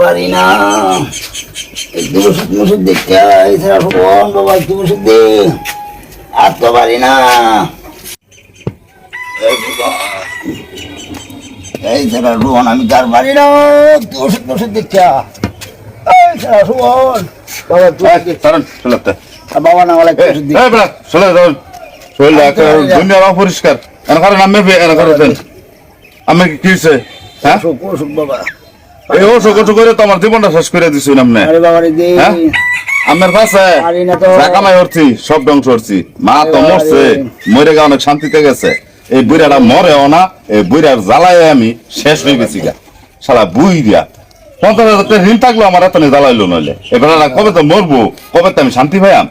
পারি না একটু ওষুধ মশুদ দেখতে এছাড়া ভগবান বাবা একটু ওষুধ দে আর তো পারি না এছাড়া রোহন আমি তার পারি না একটু ওষুধ মশুদ দেখতে এছাড়া রোহন বাবা তুই বাবা না বলে দুনিয়ার অপরিষ্কার আমি কি হয়েছে হ্যাঁ ওষুধ বাবা এই অসুখ করে তো আমার জীবনটা শেষ করে দিছি নামনে আমার কাছে কামাই করছি সব ধ্বংস করছি মা তো মরছে মরে গা অনেক শান্তিতে গেছে এই বুড়াটা মরেও না এই বুড়ার জ্বালায় আমি শেষ হয়ে গেছি গা সারা বুই দিয়া 50,000 ঋণ থাকলো আমার এত জ্বালাইলো নইলে এবার কবে তো মরবো কবে তো আমি শান্তি পাইয়াম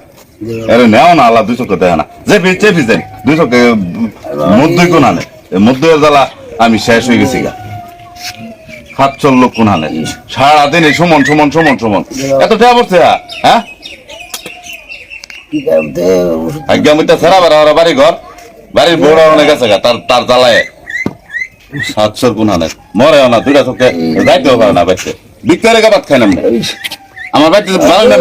আরে নেও না আল্লাহ 2 চোখে দেখে না যে চেপি যাই 2 চোখে মধ্যই কোন আনে মধ্যের জ্বালা আমি শেষ হয়ে গেছি গা হাত চললো কোন আনে সারাদিন এই সমান সমান সমান সমান এত টাকা পড়ছে হ্যাঁ আজ্ঞা আমি তো ফেরা বেড়া বাড়ি ঘর বাড়ির বউরা অনেক গেছে গা তার জ্বালায় 700 কোন আনে মরেও না 2 চোখে যাইতেও পারে না বাইতে বিক্রে গাবাত খাই না আমার বাইতে ভালো না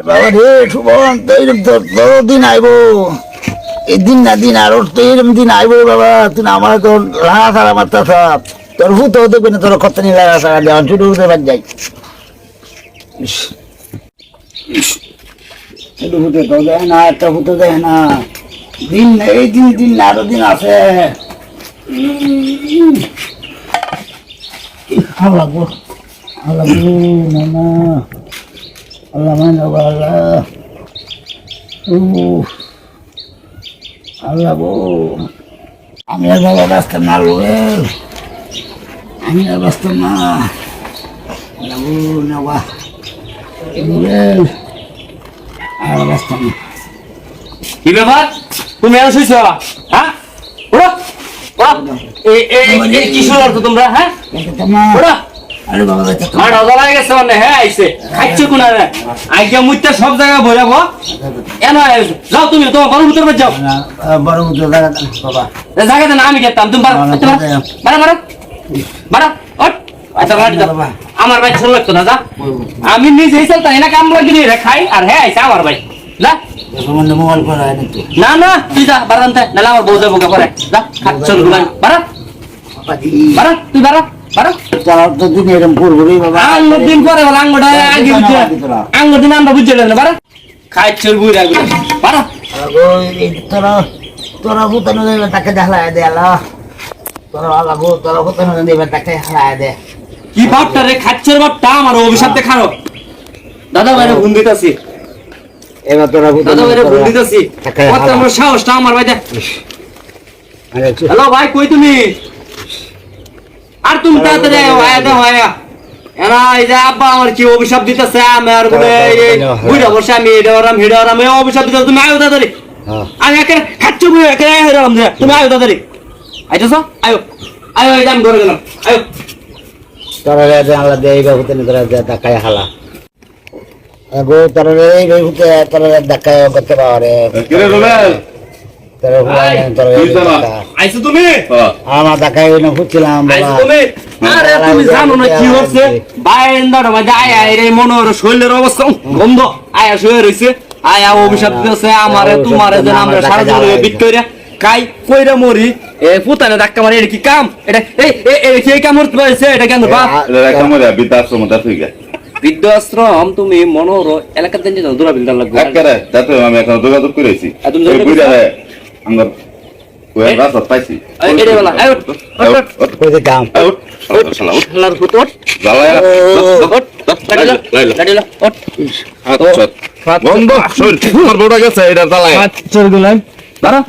বাবা রে সুবন তো এরকম তো দিন আইবো এই দিন না দিন আর তো এরকম দিন আইবো বাবা তুই আমার তো লাগা সারা মারতা সব তোর ভূত দেখবে না তোর কত নিয়ে লাগা সারা দেওয়া ছুটে উঠে বাদ যাই একটু ভূতে তো দেয় না একটা ভূত দেয় না দিন এই দিন দিন না আরো দিন আছে আল্লাহ গো আল্লাহ গো না Allah mana Allah, Allah bu, আমি আর বাবা রাস্তা না লোয়েল, আমি আর রাস্তা না, Allah bu nawa, লোয়েল, আর রাস্তা না। কি ব্যাপার তুমি এসে শুইছো হ্যাঁ ওরা এই কি শুরু করছো তোমরা হ্যাঁ ওরা আরে বাবা দেখো মার হজলা গেছে মানে হ্যাঁ আইছে খাইছো কোন আরে আইগা মুইতা সব জায়গা ভরাবো এনা যাও তুমি তোমার বড় ভিতর যাও বড় ভিতর জায়গা বাবা জায়গা দেন আমি গেতাম তুমি মারা মারা মারা ওট আচ্ছা রাজি দাও আমার ভাই ছোট লাগতো না যা আমি নিজেই চলতা এনা কাম লাগি রে খাই আর হ্যাঁ আইছে আমার ভাই যা তোমার মোবাইল করে আনি তো না না তুই যা বারান্তে নালে আমার বউ যাবো করে যা খাচ্ছর গুলাই বারা বারা তুই বারা বারা যারা তো দিন এরকম করবি বাবা আঙ্গুর দিন পরে বল আঙ্গুরটা আগে বুঝছে আঙ্গুর দিন আমরা বুঝছে না বারা খাচ্ছর বুইরা গুলো বারা ওই তোরা ভূতানো দেবে তাকে ঢালায় দে আল্লাহ তোরা ভূতানো দেবে তাকে ঢালায় দে কি বাপটা রে খাচ্ছর বাপটা আমার অভিশাপ দেখানো দাদা ভাইরে ফোন দিতাছি এবার তোরা দাদা ভাইরে ফোন দিতাছি কত আমার সাহসটা আমার ভাই দেখ হ্যালো ভাই কই তুমি আর তুমি তাড়াতাড়ি আয়া দাও আয়া এরা এই যে আব্বা আমার কি অভিশাপ দিতেছে আমার বলে এই বুইড়া বসে আমি এডারাম হেডারাম এই অভিশাপ দিতেছে তুমি আয়ো তাড়াতাড়ি আমি একে খাচ্ছ বুই একে হেডারাম তুমি আয়ো তাড়াতাড়ি আইতাছো আয়ো আয়ো এই দাম ধরে গেলাম আয়ো তোরা রে আল্লাহ দে এই বাবুতে তোরা দেখায় হালা গো তোরা রে এই বাবুতে তোরা দেখায় করতে পারে কি রে রুবেল তোরা আইছো তুমি আমার দেখায় না ফুটছিলাম আইছো তুমি আরে তুমি জানো না কি হচ্ছে বাইন্দার মধ্যে আয়া রে মনোর শরীরের অবস্থা গন্ধ আয়া শুয়ে রইছে আয়া অভিশাপ দিতেছে আমারে তোমারে যেন আমরা সারা জীবন বিট কইরা কাই কইরা মরি এ পুতানে ধাক্কা মারে এটা কি কাম এটা এই কি কাম করতে পারছে এটা কেন বাপ এটা কামরে বিদ্যাশ্রম দা তুই গে বৃদ্ধাশ্রম তুমি মনোর এলাকাতে জানো দূরা বিলদার লাগবে একবারে যাতে আমি এখন যোগাযোগ করেছি এই বুড়ারে আমরা ওই রাস্তা পাইছি এডে বলা আয় কই দে কাম শালা শালার ফুটট জ্বালায়া গাড়িলা ওট আচ্ছা বন্ধ শোন তোর বড় গেছে এটা জ্বালায়া আচ্ছা গুলাম দাঁড়া